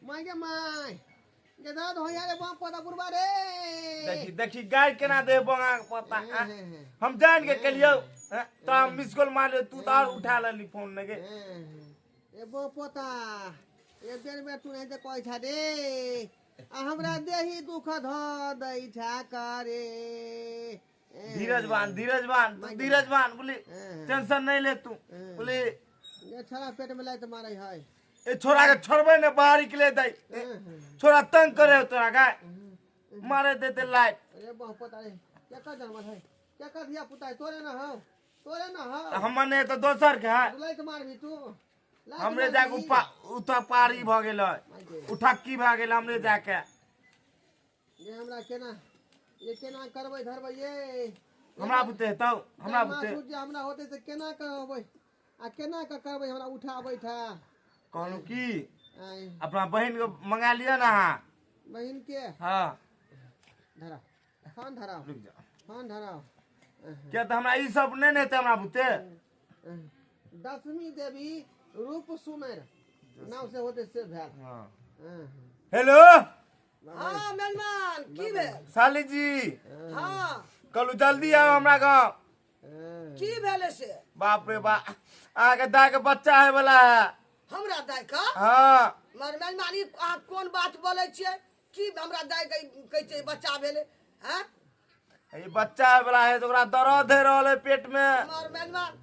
My के my के दाद हो यारे बाप पता पुरबा रे देखी देखी गाय केना दे बंगा पता हम जान के कलियो तो हम मिस कॉल मार तू तो उठा लेली फोन ने के ए बाप पता ए देर में तू नहीं तो कोई था दे हमरा देही दुख ध दई छा करे धीरज बान तू धीरज बान बोली टेंशन नहीं ले तू बोली ये छरा पेट में लाई तुम्हारे है ए छोरा के छोड़बे ने बाहर निकले दई छोरा तंग करे तोरा गाय मारे देते लाइट अरे बाप पता रे क्या कर जन्म है क्या कर दिया पुता तोरे ना हो हमने तो दोसर के है लाइट मार भी तू हमरे जाके उठा पारी भ गेल उठक्की भ गेल हमरे जाके ये हमरा केना ये केना करबै धरबै ये हमरा बुते तो हमरा बुते हमरा होते से केना करबै आ केना का करबै हमरा उठा बैठा कहलू की अपना बहन को मंगा लिया ना बहन के हां धरा फोन धरा रुक जा फोन धरा क्या तो हमरा ई सब नहीं ने हमरा बुते दसवीं देवी रूप सुमेर नाव से होते से भेल हां हेलो हां मेहमान की भेल साली जी हां कल जल्दी आओ हमरा गांव की भेले से बाप रे बा आगे दाय के बच्चा है वाला है हमरा दाय का हां मर मेहमान ई कोन बात बोले छियै की हमरा दाय कहै छै बच्चा भेले हैं ये बच्चा वाला है तो ओकरा दर्द है रहले पेट में मर मेहमान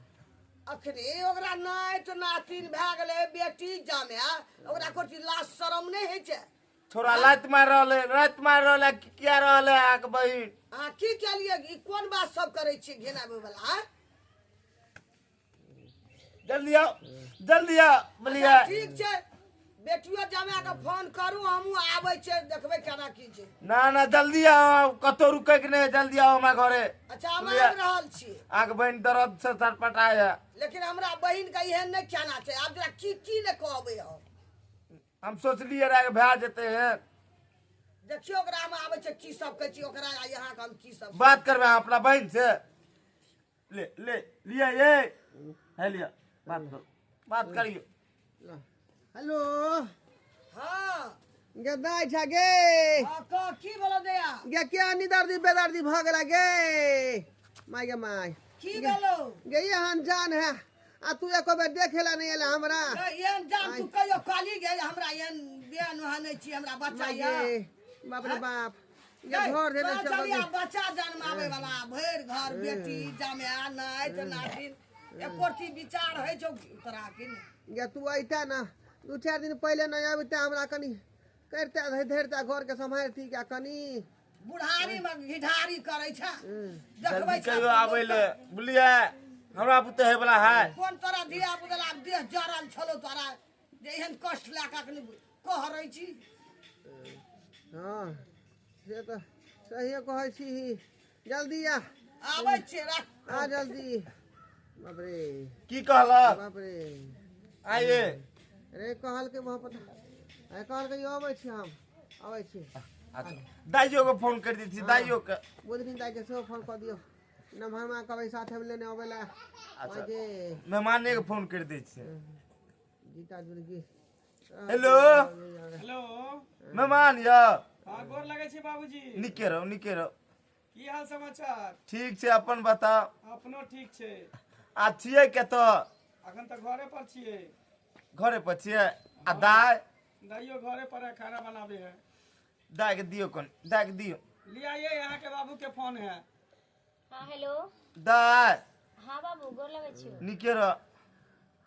अखनी ओकरा नाइत नातिन भए गेलै बेटी जामे ओकरा कोची लाज शरम नहीं है छै छोरा रात मार रहले किया रहले आक बहिन हां की केलिए ई कोन बात सब करै छी घेनाबे वाला जल्दी आओ बोलिए ठीक छै बेटियो जामे के फोन करू हमहु आबै छै देखबै केना की छै ना जल्दी आओ कतो रुकै के नहीं जल्दी आओ हमरा घरे अच्छा हम आबि रहल छी आक बहिन दर्द से छटपटाय है लेकिन हमरा बहिन का एहन नहीं कहना छै आब जरा की ले कहबै हम सोचलिए रे भए जेते हैं देखियो ओकरा हम आबै छै की सब कहै छी ओकरा यहाँ हम की सब बात करबे अपना बहिन से ले लिया ये है लिया बात करियो हेलो हां गे दाई छा गे हां का की बोलो दया गे क्या निदर्दी बेदर्दी भ गेला गे माय गे माय की बोलो गे यहाँ जान है आ तू एको बेर देखेला नहीं एला हमरा एहन जान तू कहियो काली गे हमरा एहन बियान हनै छी हमरा बच्चा या बाप रे बाप ये घर दे चलिया बच्चा जन्मावे वाला भर घर बेटी जामे नाइत नातिन एकोटी विचार है जो तोरा के गे तू आइता ना 2-4 दिन पहले नहीं आबिता हमरा कनी करते धरता घर के संभालती क्या कनी बुढ़ारी में घिढारी करे छ देखबै छ कहियो आबै ले बुलिए हमरा पुते है वाला है कोन तोरा धिया पुतला देह जरल छलो तोरा जे एहन कष्ट ला का कहरै छी हां से तो सही कहै छी जल्दी आबै छी राख आ जल्दी बाप रे की कहला बाप रे आइए रे कहल के वहां पता है कहल के आबै छी हम आबै छी अच्छा दाइयो को फोन कर दी थी दाइयो के बुधनी दाई के से फोन कर दियो नमहर मां कबै साथ में लेने आवेला अच्छा मेहमान ने फोन कर दी छी जीता जुर्गी हेलो मेहमान या हां गोर लगे छी बाबूजी निके रहो की हाल समाचार ठीक छै अपन बता अपनो ठीक छै आ छिए के तो अखन तक घरे पर छिए आ दाइयो घरे पर है खाना बनावे है दाई के दियो ले आइए यहाँ के बाबू के फोन है हां हेलो दाई हां बाबू गोर लगे छी निके रह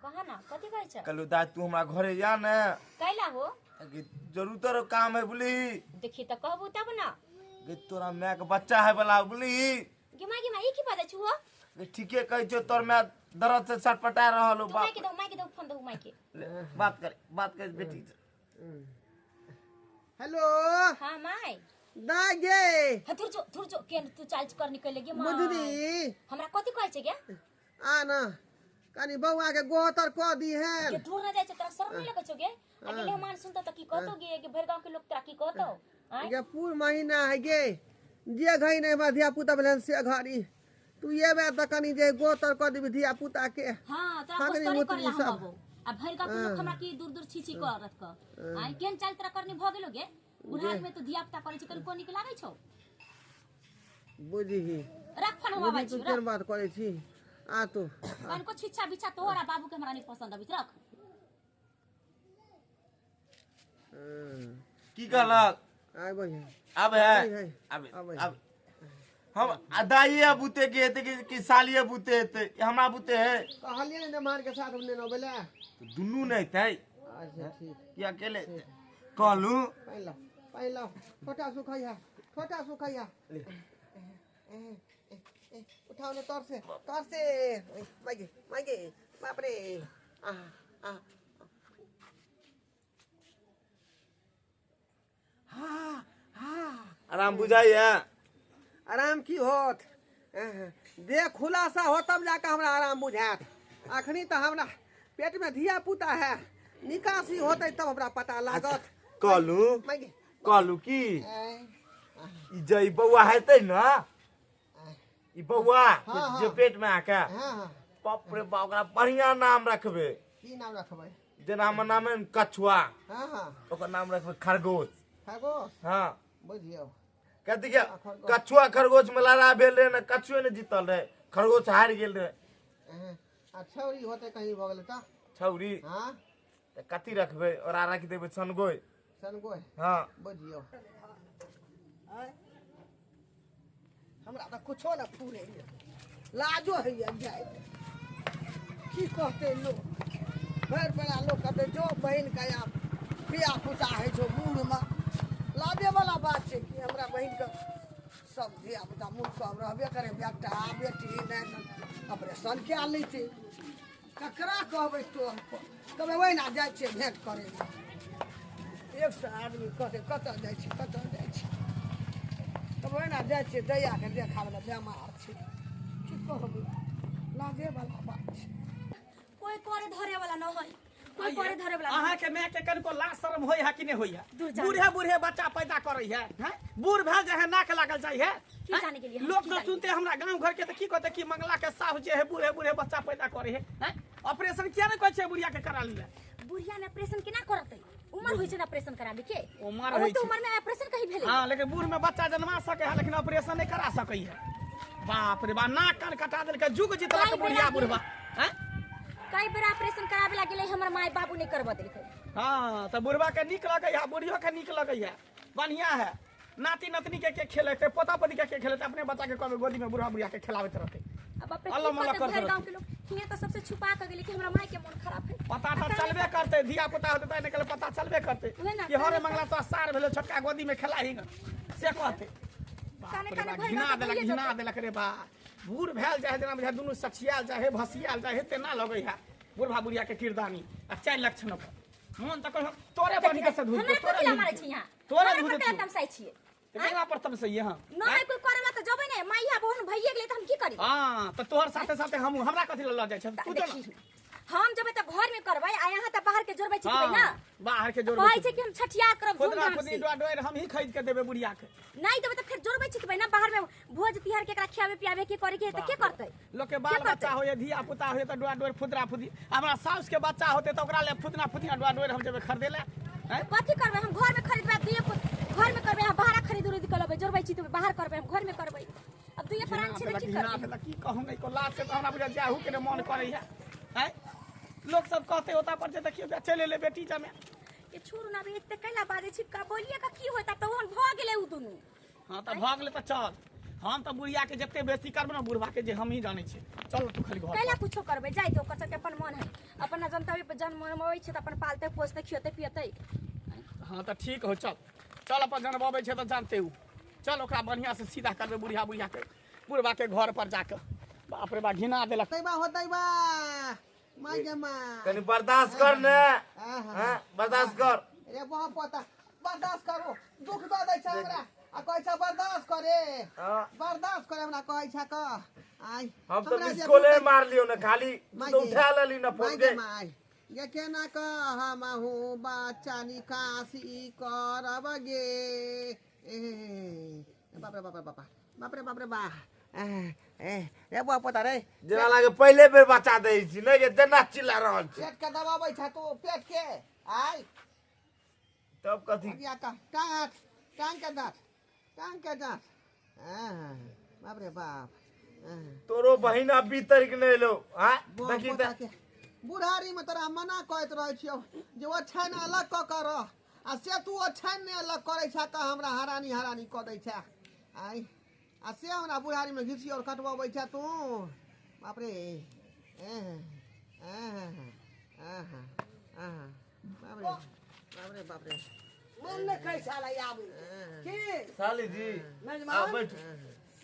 कहा ना कथि कहै छ कलु दाई तू हमरा घरे जा ने कैला हो जरूर तो काम है बोली देखी त कहबू तब ना गे तोरा माय के बच्चा है वाला बोली गे माई ई की बात छु हो ठीके कहै छो तोर माय दर्द से छटपटा रहल हो माई के दो फोन दो माई के बात कर बेटी हेलो हां माई दाई गे थुर जो के तू चाल कर निकल गे मां मधुरी हमरा कथि कहै छ गे आ ना कनी बौआ के गोतर क दी है के दूर न जाय छ तोरा शर्म नहीं लगै छ गे अगे मेहमान सुनतो त की कहतो गे भर गांव के लोग तोरा की कहतो गे पूर महीना है गे जे घई नहीं बा धिया पुता भेलन से घरी तू ये बे त कनी जे गोतर क दी धिया पुता के हां तोरा कुछ कर ला हम बाबू आ भर गांव के लोग हमरा की दूर दूर छी करत क आई केन चाल तरह करनी भ गेलो गे बुढ़ार में तो धिया पुता करे छै कोन निक लागै छौ बुझी रख फन बाबा तू केन बात करे छी आ तो कन को छिछा बिछा तोरा बाबू के हमरा नहीं पसंद अबित रख की कहलक आय भैया अब है अब हम दाइए बुते के हेते कि सालिए बुते हेते हमरा बुते है कहलिए ने मार के साथ हमने न बोले तो दुनू नहीं थे अच्छा ठीक कि अकेले कहलू पहला छोटा सुखैया उठाओ ने तोर से मांगे बाप रे आराम बुझाइए आराम की होत देह खुलासा हो तब जाकर हमरा आराम बुझात अखनी तो हमरा पेट में धिया पुता है निकासी होते तब हमरा पता लागत कहलू की ई जे बौआ हेतै ना ई बौआ जे पेट में आके बाप रे बाप ओकरा बढ़िया नाम रखबे की नाम रखबै जेना हमर नाम है कछुआ हां ओकर नाम रखबे खरगोश हाँ बुझियो कहती क्या कछुआ खरगोश में लड़ा भेल रहे ना कछुए ने जीतल रहे खरगोश हार गेल रहे छौरी होते कहीं भ गेल त छौरी हां त कथी रखबे और आ रख देबे सनगोय हां बुझियो हमरा तो कुछो न पूरे लाजो है जाए की कहते लोग भर बड़ा लोग कहते जो बहन का या बिया पुता है जो मूड में लाजे वाला बात है कि हमरा बहन का सब धिया पुता मूड को रहबे करे बेटा बेटी नहीं ऑपरेशन क्या लै छै ककरा कहबै तो कहबै वही ना जाए छै भेंट करे 100 आदमी कहते कत जाए छै तब वही ना जाए छै दैया के देखावला बेमार छै की कहबै लाजे वाला बात छै कोई करे धरे वाला न होय कोई करे धरे वाला अहाँ के मैं के कनको लाज शर्म होय है कि नहीं होय है बूढ़े बूढ़े बच्चा पैदा करे है हैं बूढ़ भेल जे है नाक लागल जाय है की जाने के लिए लोग तो सुनते हमरा गांव घर के त की कहते कि मंगला के साहब जे है बूढ़े बूढ़े बच्चा पैदा करे है हैं ऑपरेशन किया नहीं कहै छै बुढ़िया के करा लिया बुढ़िया ने ऑपरेशन केना करतै उमर होय छै ना ऑपरेशन कराबे के उमर होय तो छै उमर में ऑपरेशन कहीं भेले हां लेकिन बूढ़ में बच्चा जन्मा सके है लेकिन ऑपरेशन नहीं करा सकै है बाप रे बा नाक कान कटा देल के जुग जितला के बुढ़िया बुढ़वा हैं कई बेर ऑपरेशन कराबे ला गेलै हमर माय बाबू नहीं करबा देलकै हां त बुढ़वा के निक लगै है बुढ़ियो के निक लगै है बढ़िया है नाती नतनी के खेलेते पोता पोती के खेलेते अपने बच्चा के कभी गोदी में बुढ़ा बुढ़िया के खिलावत रहते अब अपने गांव के लोग हिया तो सबसे छुपा के गेलै कि हमरा माय के मन खराब है पता तो चलबे करते धिया पुता होते त निकल पता चलबे करते कि हरे मंगला तो सार भेलो छोटका गोदी में खिलाई से कहते घिना देलक रे बा बूढ़ भेल जाए जना बुझा दुनू सचियाल जाए भसियाल जाए तेना लगे है बुढ़वा बुढ़िया के किरदानी आ 4 लक्षण पर मन त कह तोरे बनी के सधु तोरे मारे छी यहां तोरे धुद एकदम सही छियै तेरा पर तब से यहां नहीं कोई करेला त जबै नै माइया बहन भइए गेलै त हम की करी हां त तोहर साथे साथे हम हमरा कथि ल जाय छ तू तो हम जब त घर में करबै आ यहाँ त बाहर के जोड़बै छी ना बाहर के जोड़बै कहै छै कि हम छठिया करब खुदरा खुदी डोर हम ही खरीद के देबे बुढ़िया के नहीं देबै त फिर जोड़बै छी ना बाहर में भोज तिहार के एकरा खियाबे पियाबे के करे के त के करतै लोग के बाल बच्चा होय धिया पुता होय त डोर फुदरा फुदी हमरा साउस के बच्चा होते त ओकरा ले फुदना फुदिया डोर हम जेबे खरीदे ले कथि करबै हम घर में खरीदबै दिए घर में करबै हम बाहर खरीद उरीद के लेबै जोड़बै छी त बाहर करबै हम घर में करबै अब दुइए प्राण छै की करबै की कहूं नहीं को लाज से त हमरा बुझा जाहू के मन करे है हैं लोग सब कहते होता पर जे देखियो चले ले बेटी जमे ये छोरू ना बे एते कैला बाजे छी का बोलिए का की होता त ओहन भ गेलै उ दुनु हां त भ गेलै त चल हम त बुढ़िया के जते बेइज्जती करब ना बुढ़वा के जे हम ही जानै छी चल तू खाली घर कैला कुछो करबै जाय तो ओकर सबके अपन मन है अपन जनता पे जन्म होय छै त अपन पालते पोसते खियते पियते हां त ठीक हो चल अपन जनबाबै छै त जानते हु चल ओकरा बढ़िया से सीधा करबे बुढ़िया के बुढ़वा के घर पर जाके बाप रे बा घिना देलक तैबा होतै बा माय के मां कनी बर्दाश्त कर ने हां बर्दाश्त कर रे बहुत पता बर्दाश्त करो दुख द दै छ हमरा आ कहै छ बर्दाश्त करे हमरा कहै छ क आई हम तो स्कूले मार लियो ना खाली तो उठा लेली ना फोन के ये केना क हम हूं बच्चा निकासी करब गे बाप रे बाप ए बुआ पता रे जना लागे पहले बेर बचा दे छी नहीं के जना चिल्ला रहल छी पेट के दबाबै छ तो पेट के आय तब कथी या का टांग के दांत बाप रे बाप तोरो बहिना भीतर के नहीं लो हां देखी त बुढ़ारी में तोरा मना कहत रह छियो जे ओ छान अलग क कर आ से तू ओ छान ने अलग करे छ का हमरा हरानी क दै छ आय आ से हमरा बुढ़ारी में घिसी और कटवाबै छ तू बाप रे बाप रे मन ने कैसा ला आबे की साली जी मेजमान आ बैठ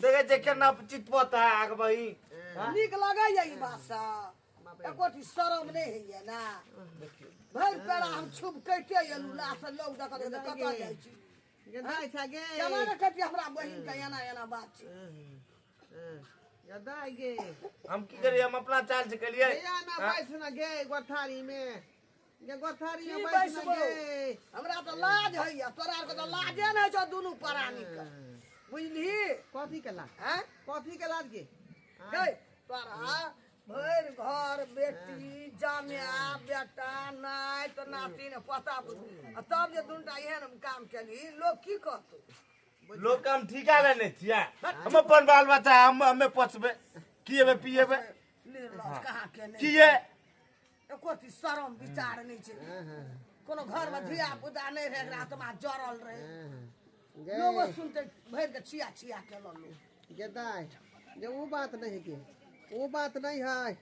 देखे जे केना चितपत है आग बही नीक लगे ई भाषा एकोटी शरम नहीं है ना भर पेड़ा हम छुप कैटे एलू ना से लोग देखत है कत जाय छी गदाई छ गे जमाना कति हमरा बहिन का एना बात छी गदाई गे हम की करिए हम अपना चाल से कलिए या ना बैस ना गे गोथारी में ये गोथारी में की बैस ना बैसबो? गे हमरा तो लाज है या तोरा के तो लाजे नहीं छ दुनु प्राणी का बुझली कथी के लाज हैं कथी के लाज गे हे तोरा भर घर बेटी जामिया बेटा नाय तो नाती ने पता तब जे दुनटा एहन काम केली लोग की कहतो लोग के हम ठिका लेने छिया हम अपन बाल बच्चा हमें पछबे किएबे पिएबे निर्लज कहाँ के नहीं किए एकोटी शरम विचार नहीं छे कोनो घर में धिया पुता नहीं रहे एकरा आत्मा जरल रहे लोग सुनते भर के छिया के लल्लू गदाई जे वो बात नहीं के वो बात नहीं है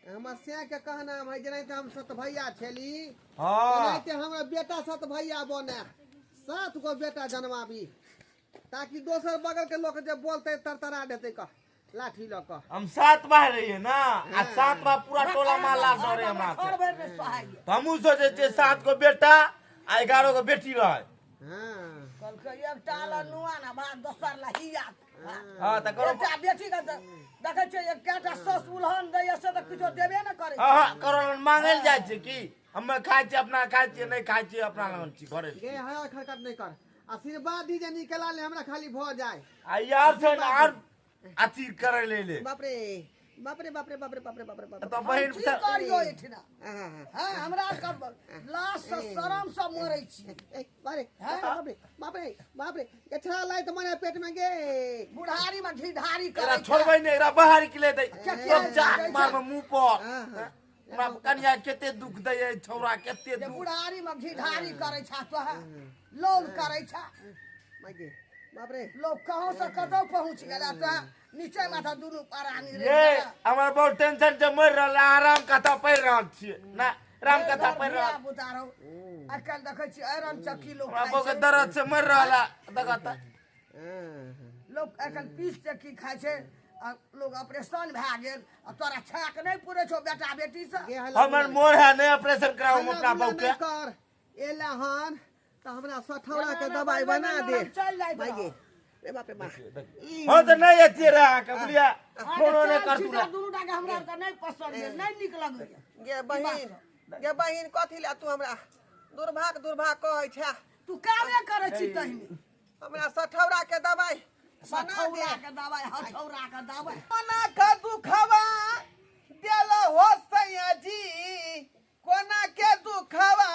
हमर से के कहना है जनाते हम सत भैया छली हां जनाते हमरा बेटा सत भैया बने 7 गो बेटा जन्माबी ताकि दोसर बगल के लोग जे बोलते तरतरा देते का लाठी ल क हम 7 बार रहिए ना आ 7 बार पूरा टोला माला डरे हमरा घर भर में सहाय हमू सोचे जे 7 को बेटा आ 11 को बेटी रहे हां कल के एक टाला नुआ ना बाद दोसर ला हिया हां त करो बेटा बेटी का देखे छे एक केटा सस उल्हन दै से त किछो देबे न करे हां करो मांगल जाय छै की हम खाइ छी अपना खाइ छी नहीं खाइ छी अपना लगन छी घरे गे हया खरकत नहीं कर आशीर्वाद दी जे निकला ले हमरा खाली भ जाए आ यार से और अथी करे ले बाप रे बाप रे बाप रे बाप रे बाप रे बाप रे बाप रे तो बहिन की करियो इठना हां हां हमरा कब लाश से शरम से मरै छी बाप रे बाप रे बाप रे एठा लाई त मने पेट में गे बुढ़ारी में घिढारी एरा करे छोड़बै नहीं एरा बाहर निकले दे सब जात मार में मुंह पर हमरा कन्या केते दुख दे छौरा केते जे दुख बुढ़ारी में घिढारी करे छा तो लोग करे छा मागे बाप रे लोग कहां से कतौ पहुंच गेला त नीचे माथा दुनु परानी रे ये हमर बहुत टेंशन से मर रहला आराम कथा पढ़ रहल छी ना राम कथा पढ़ रहल बुतारो आजकल देखै छी आयरन चक्की लोग हमरा खाइ बहुत छै। दर्द से मर रहला देखत लोग आजकल पीस चक्की खाइ छै आ लोग ऑपरेशन भए गेल आ तोरा छाक नहीं पूरे छो बेटा बेटी से हमर मोर है नहीं ऑपरेशन कराऊ हम अपना बहू के कर एला हन त हमरा सठौरा के दवाई बना दे चल जाई मागे रे बाप रे बाप हो तो नहीं अथी रहा के बुढ़िया कोनो ने कर तू दुनु टाका हमरा के नहीं पसंद है नहीं निक लगै गे बहिन कथी ला तू हमरा दुर्भाग कहै छै तू कामे करे छी तहिनी हमरा सठौरा के दवाई सठौरा के दवाई हथौरा के दवाई कोना का दुखवा देला हो सैया जी कोना के दुखवा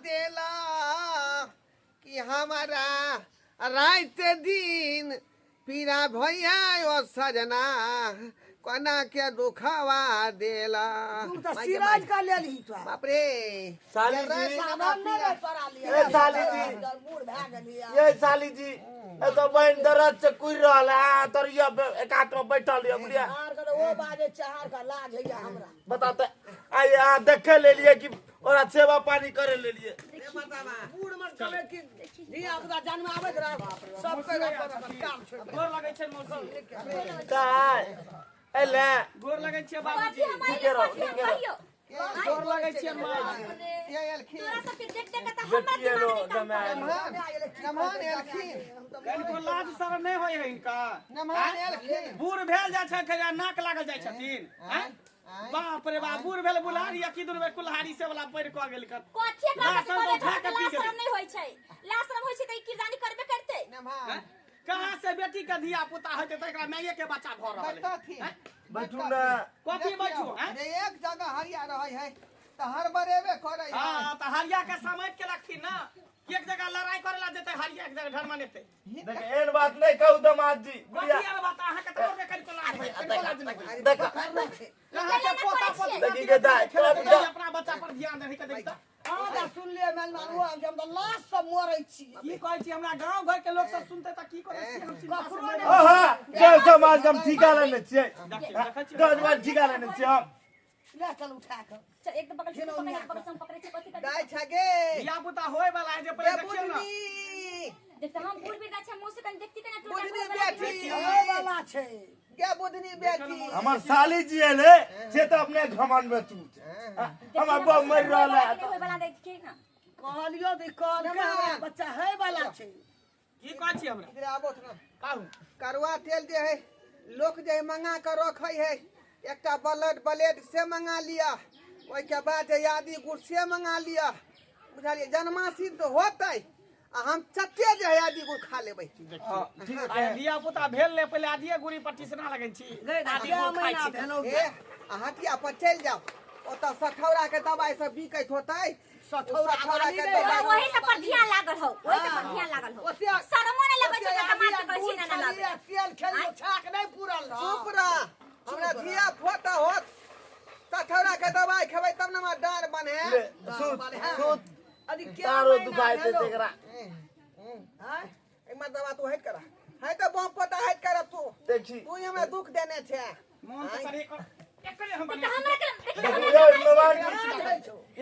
देला कि हमारा रात दिन पीरा भैया ओ सजना कोना के दुखवा देला तू तो सिराज का ले ली तो बाप रे साली जी सामान नहीं तोरा लिए ए साली जी बूढ़ भए गेलिया ये साली जी ए तो बहन दर्द से कुर रहला तोर ये एक हाथ में बैठल है बुढ़िया हार का वो बाजे चार का लाज है या हमरा बताते आइए आ देखे ले लिए कि और सेवा पानी करे ले लिए बूढ़ मन कहे कि धिया पुता जन्म आवे रहा सब के अपन काम छोड़ गोर लगै छै मौसी काय एले गोर लगै छै बाबूजी कथी हमारे कहियो गोर लगै छै माँ ये एलखी तोरा सबके देख देख के त हमर बेटिए रो दिमाग जमाए नमान एलखी इनको लाज शरम नहीं होय है इनका नमान एलखी बूढ़ भेल जाइ छै खैया नाक लागल जाइ छथिन हैं? बाप रे बाप बूढ़ भेल बुलारी या किदुन में कुल्हाड़ी से वाला पैर क गेल कर कथी का लाश हम बोले उठा के पी लाश गेली। शरम नहीं होय छै लाश शरम होय छै त ई किरदानी करबे करते नमान कहाँ से से बेटी के धिया पुता है तो एकरा माइए के बच्चा भ रहल बैठा है थी हैं? बैठू ना कथी बैठू हैं? अरे एक जगह हरिया रहे है तो हर बरेबे करे है हां त हरिया के समेट के रखी ना एक जगह लड़ाई करेला जेते हरिया एक जगह ढरमाने पे देख एन बात नहीं कहू दामाद जी कथी बुढ़िया यार बात अहाँ के तो करी को लाज भई करी को लाज नहीं देख यहाँ से पोता पोती देखी के दाई अपना बच्चा पर ध्यान दे के देखता हाँ दा सुन ले मेल मानू हम तो लाश सब मरै छी की कहै छी हमरा गांव घर के लोग सब सुनते त की करे छी हम चिंता से मर ओहा गाँव समाज के हम ठिका लेने छियै देखै छी गाँव समाज ठिका लेने छियै हम ले चल उठा के चल एक तो पकड़ के पकड़ से पकड़े छी कथी गाय छगे या पुता होय वाला है जे पहले ये देखियो ना बुढ़नी देखते हम बूढ़ भी अच्छा मुंह से कहीं देखती कहीं तू बुढ़नी बैठी बेटी ए वाला छै क्या बुढ़नी बेटी हमर साली जी एले से तो अपने घमंड में चूत हमर बम मर रहल है होय वाला देखिए ना कहलियो दे कल के बच्चा है वाला छै की कहै छी हमरा इधर आबो ना कहू करवा तेल जे है लोग जे मंगा कर रखै है एकटा ब्लेड से मंगा लिया ओइ के बाद आदि गुड़ से मंगा लिया बुझलिए जन्माष्टमी तो होतै आ हम चट्टे जे है आदि गुड़ खा लेबै अरे लिया पुता भेल ले पहले आदिए गुड़ी पट्टी से ना लगन छी आदि को खाइ छी ए आ हटिया पर चल जाओ ओतऽ सठौरा के दवाई सब बिकैत होतै सठौरा के दवाई वही सब पर ध्यान लागल हो वही सब पर ध्यान लागल हो शरमो नहीं लगे छै त मार के कहै छी ना लागे तेल खेल छाक नहीं पूरल रह चुप रह हमरा धिया फोटा होत सठौरा के दवाई खेबै तब न हमर डार बने सूत अरे क्या तारो दुखाई ते तेकरा हैं एमा दवा तू हट करा है तो बम पता हट कर तू देखी तू हमरा दुख देने छे मन तो करे एकरे हम त हमरा के देखियो मोबाइल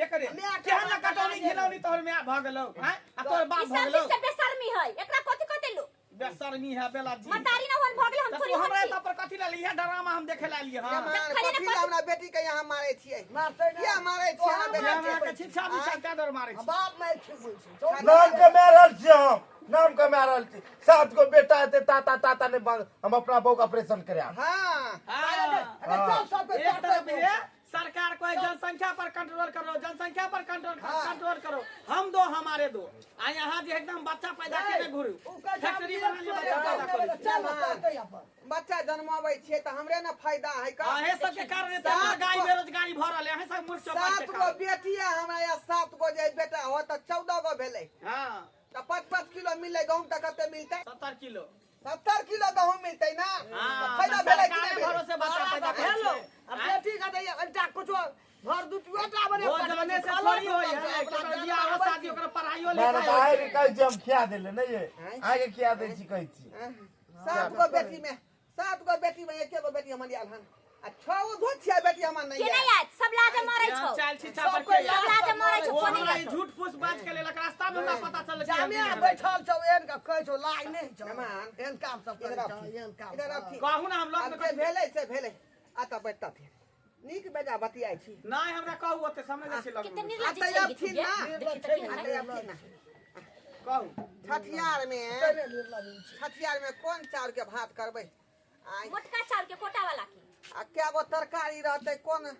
एकरे केहन ना कटौनी घिलौनी तोहर में भ गेलौ हैं आ तोहर बाप भ गेलौ सब बेशर्मी है एकरा कथि कते लो बेशर्मी है बेला जी मतारी ना होन भ गेल हम तू थोड़ी हमरा होछी पर कथि ला लिया ड्रामा हम देखे ला लिए हां कथी ला हमरा बेटी के यहाँ मारे छियै मारते किया मारे छियै हमरा हमरा बेटी के छिछा बिछा के दर मारे छी बाप मार छी बोल छी नाम के मारल छी हम नाम के मारल छी 7 गो बेटा है ताता ताता ने हम अपना बहू का ऑपरेशन करया हां अरे चल सब के एक तरफ ये सरकार को जनसंख्या पर कंट्रोल करो जनसंख्या पर कंट्रोल करो हम दो हमारे दो आ यहाँ जो एकदम बच्चा पैदा करे घुरू फैक्ट्री बना ले बच्चा पैदा करे बच्चा जन्माबै छियै त हमरे न फायदा है का हे सब के कारण तो गाय बेरोजगारी भ रहल है सब मुर्च चपाट 7 गो बेटी है हमरा या 7 गो जे बेटा हो त 14 गो भेलै हां त 5-5 किलो मिले गहूम त कते मिलतै 70 किलो 70 किलो गहूम मिलतै ना हां फायदा भेलै कि सरकार नहीं भरोसे बच्चा पैदा हेलो करे अब बेटी का दैया अंटा कुछ घर दुतियोटा बने वो जमाने से थोड़ी होई है कि बियाह हो शादी ओकरा पढ़ाइयो मैंने लिखाई बाहर के कह हम खिया देले नहीं ये आगे खिया दे छी कहै छी 7 गो बेटी में 7 गो बेटी में एके गो बेटी हमर आयल हन आ 6 गो धोतिया बेटी हमर नहीं के है नहीं आज सब लाजे मरै छौ चाल छिछा पर के सब लाजे मरै छौ वो कोनी हमरा ई झूठ फूस बाज के लेलक रास्ता में हमरा पता चल जामे बैठल छौ एन का कहै छौ लाई नहीं छौ मेहमान एन काम सब इधर करै छौ रखी एन काम इधर रखी कहू ना हम लोग अब जे भेलै से भेलै आता बैठता थे नीक बेजा बतियाई छी नहीं हमरा कहू ओते समझ नै छी लग कितने में निर्लज आता छै अब थी ना देखी आता अब थी ना कहू छठियार में छठियार में कौन चाउर के भात करबै आई मोटका चाउर के कोटा वाला की आ क्या गो तरकारी रहतै कौन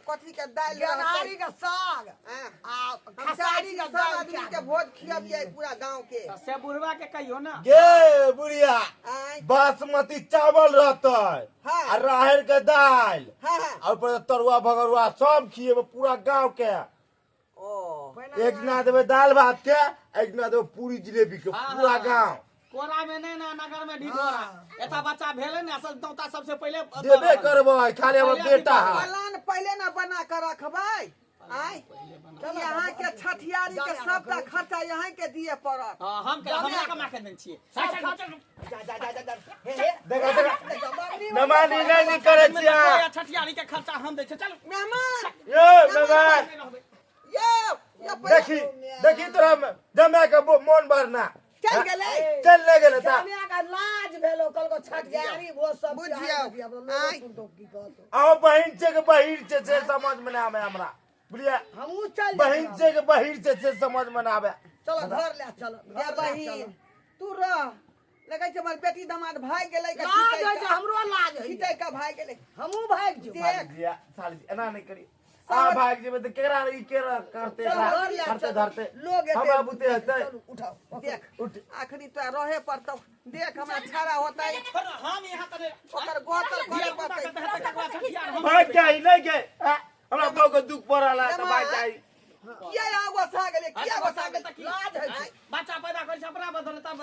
कथी के दाल गनारी रहतै का साग हां आ खसारी खसारी का का सब दाल आदमी के भोज खियाबियै पूरा गांव के से बुढ़वा के कहियो ना गे बुढ़िया आई बासमती चावल रहतै हाँ। आ राहर के दाल हां हां और पर तरुआ भगरुआ सब खिएबे पूरा गांव के ओ एक दिना देबे दाल भात के एक दिना देबे पूरी जिलेबी के हाँ, पूरा हाँ। गांव कोरा में नहीं ना नगर में ढिढोरा एता बच्चा भेले ना असल तौता सबसे पहले देबे करबै खाली हमर बेटा है प्लान पहले ना बना कर रखबै आई यहाँ के छठियारी के सबटा खर्चा यहाँ के दिए पड़त हां हम के हमरा कमा के देन छियै जा जा जा जा हे देखा देखा नमानी नहीं करे छिया छठियारी के खर्चा हम दै छै चल मेहमान यो मेहमान यो देखी देखी तोरा जमा के मन भरना चल गेलै चल ले गेले ता जामे का लाज भेलो कल को छठियारी वो सब बुझियो आई की कहत आओ बहिन छे के बहिर छे से समझ में ना आवे हमरा बुझिया हमहू चल बहिन छे के बहिर छे से समझ में ना आवे चलो घर ले चलो या बहिन तू रह लगै छै हमर बेटी दामाद भाग गेलै के लाज है हमरो लाज है खिचै का भाग गेलै हमहू भाग जो देख दिया साली एना नहीं करी आ भाग जेबे त केरा ई केरा करते करते धरते लोग हमरा बुते हते उठाओ देख आखिरी तो रहे पड़ता देख हमरा छाड़ा होता है हम यहाँ करे ओकर गोतर करे पड़ता भाग जाई नहीं के हमरा बहू के दुख पड़ला त भाग जाई किया यहाँ गोसा गेले किया गोसा गेले लाज है बच्चा पैदा कर अपना बदल तब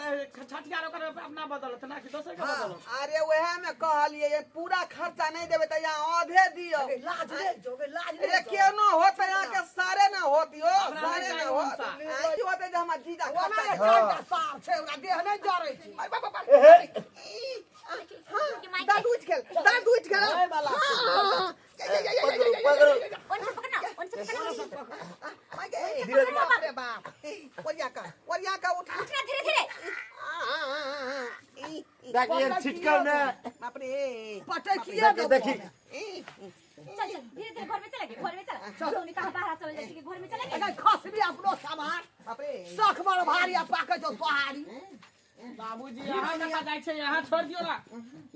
छठियार कर अपना बदल ना कि दोसर के बदल अरे वह में कहलिए ये पूरा खर्चा नहीं देबे त यहाँ आधे दियो लाज ले जोगे लाज अरे केनो होत यहाँ के सारे ना होती हो सारे ना होत आई होते जे हम जीजा ओना खर्चा चारटा सार छै ओकरा देह नहीं जरै छै दाद उठ खेल ओए वाला पकड़ो उनसे पकड़ना अरे बाप वरिया का उठा धीरे धीरे देखिए छिटकाव ने बाप रे पटे किए देखी चल चल धीरे धीरे घर में चला चलो निकाह बाहर चल जाए कि घर में चले नहीं खस भी अपनो सामान बाप रे सख बड़ भारी आ पाके जो सोहारी बाबूजी यहाँ कता जाय छै यहाँ छोड़ दियो ना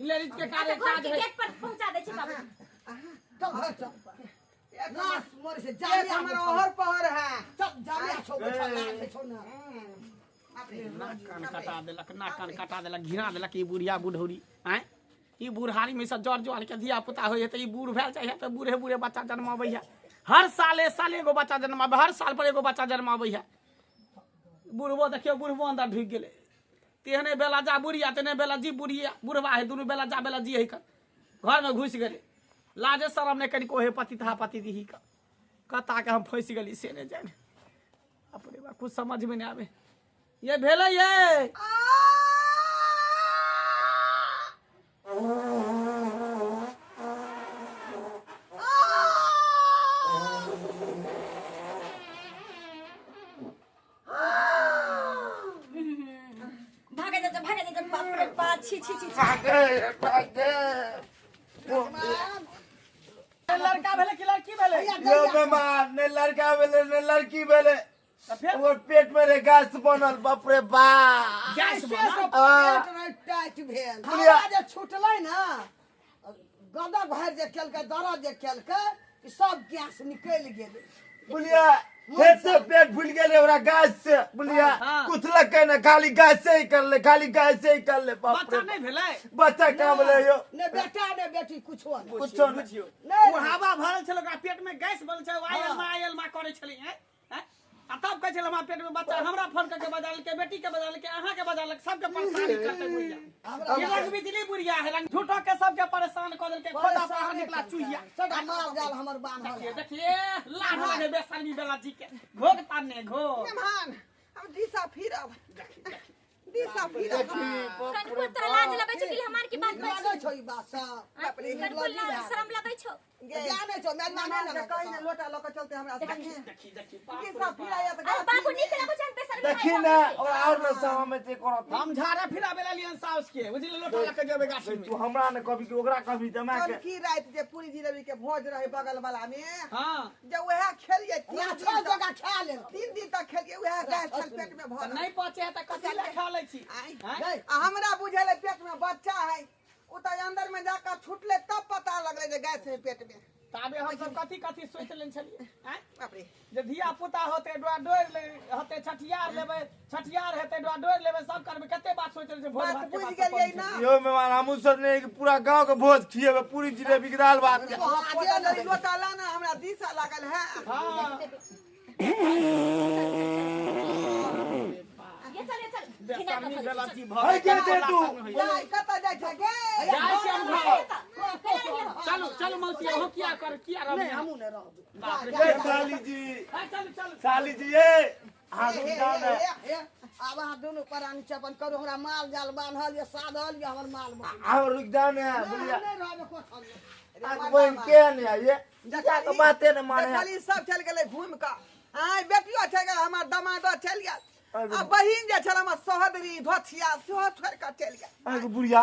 लेडीज के कार्य घर काज के है गेट पर पहुंचा दे छी बाबू चल घर चल लाश मर से एक जाने हमारा ओहर पहर है चल जाने छो बैठा लाश छो ना नाक कान कटा देलक घिना देलक ई बुढ़िया बुढ़ौरी हैं ई बुढ़ारी में से जड़ जोड़ के धिया पुता होय त ई बूढ़ भेल जाय त बूढ़े बूढ़े बच्चा जन्माबै है हर साल एगो बच्चा जन्माबै हर साल पर एगो बच्चा जन्माबै है बुढ़बो देखियो बुढ़बो अंदर ढुक गेले तेहने बेला जा बुढ़िया तेने बेला जी बुढ़िया बुढ़वा है दुनू बेला जा बेला जी है घर में घुस गेले लाजे शरम ने कनी कोहे पति था पति दी का कता के हम फंस गेली से ने जाने अपने बा कुछ समझ में नहीं आवे ये भेले ये भागे दे बाप रे बाप छी छी छी भागे लड़का भेले कि लड़की भेले यो मेहमान ने लड़का भेले ने लड़की भेले फिर वो पेट में रे गैस बनल बाप रे बाप गैस पेट में टाइट भेल हमरा जे छुटलै ना गदा भर जे केलकै दर्द जे केलकै कि सब गैस निकल गेलै बुलिया हेड से पेट फूल गेले ओरा गैस से बुलिया कुछ लगे ना खाली गैस से ही कर ले खाली गैस से ही कर ले बाप बच्चा रे नहीं भेले बच्चा का बोले यो ने बेटा ने बेटी कुछो नहीं कुछ बुझियो नहीं वो हवा भरल छल ओकरा पेट में गैस बनल छै आयल मा करे छली हैं आ तब कहै छल हमरा पेट में बच्चा हमरा फोन करके बजाल के बेटी के बजाल के अहाँ के बजाल के सबके परेशान करते बुढ़िया ये लग बिजली बुढ़िया है रंग झूठो के सबके परेशान कर देल के खोदा बाहर निकला चुहिया सदा माल जाल हमर बांधल देखिए लाठ लगे बेसरमी बेला जी के घोग ताने घो मेहमान हम दिशा फिरब दिशा फिरब कनको तोरा लाज लगै छै कि हमार की बात लागै छौ ई बात सब कनको शर्म लगै छौ जाने छौ मेहमान मेहमान ना के कहीं ने लोटा लेके चलते हमरा संगे देखी दिशा फिराया त अरे बाबू नीक लगै छै बेसर देखी ना और ना sama में ते करत हम झाड़ा फिरा बेला लियन साउस के बुझली लोटा लके जेबे गाछ में तू हमरा ने कभी के ओकरा कभी जमा कल के की रात जे पूरी जिलेबी के भोज रहे बगल वाला में हां जब वह खेलिए या छह जगह खा ले 3 दिन तक खेलिए वह गैस छल पेट में भरल नहीं पहुंचे त कथि ला खा लै छी आई हमरा बुझले पेट में बच्चा है उ त अंदर में जाकर छूटले तब पता लगले जे गैस है पेट में ताबे हम सब कथि सोच लेन छलिए हैं बाप रे जे धिया पुता होते डोर डोर ले होते छठियार लेबे छठियार हेते डोर डोर लेबे सब करबे कते बात सोच ले भोज बात भात के बुझ बात गेलिए ना यो मेहमान हमहू सोचने कि पूरा गांव के भोज खिएबे पूरी जिलेबी के दाल भात के आजे नहीं लोटा लाना हमरा दिशा लागल है हां ये चल बेसरमी बेला जी है के दे तू जाय कत जाय छ गे जाय छी हम घर चलो चलो मौसी हो किया रह नहीं हमू ने रहब बाप रे ए साली जी चलो साली जी ये हां रुक जाओ ना अब अहाँ दोनों प्राणी चपन करो हमरा माल जाल बांधल ये साधल ये हमर माल में आओ रुक जाओ ना बुलिया नहीं रहबे कोठल आज बहन के ने ये जका तो बाते न माने खाली सब चल गेले घूम का आय बेटियो चल गेल हमर दमादो चल गेल आ बहिन जे छल हमर सहोदरी धोथिया सेहो छोड़ के चल गेल आगो बुढ़िया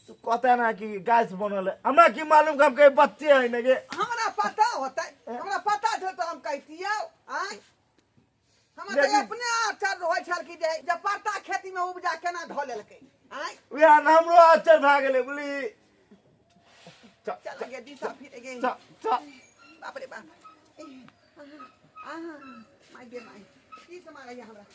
तू कहता ना कि गैस बनल है हमरा की मालूम हम के बच्चे है ना के हमरा पता होतै हमरा पता छै तो हम कहतियौ आय हमरा तो अपने आचर होय छल कि जे जब पत्ता खेती में उपजा केना ध लेलकै आय वे हमरो आचर भाग गेले बुली चल गे दिशा फिर गे चल बाप रे बाप माय गे माय की समार है हमरा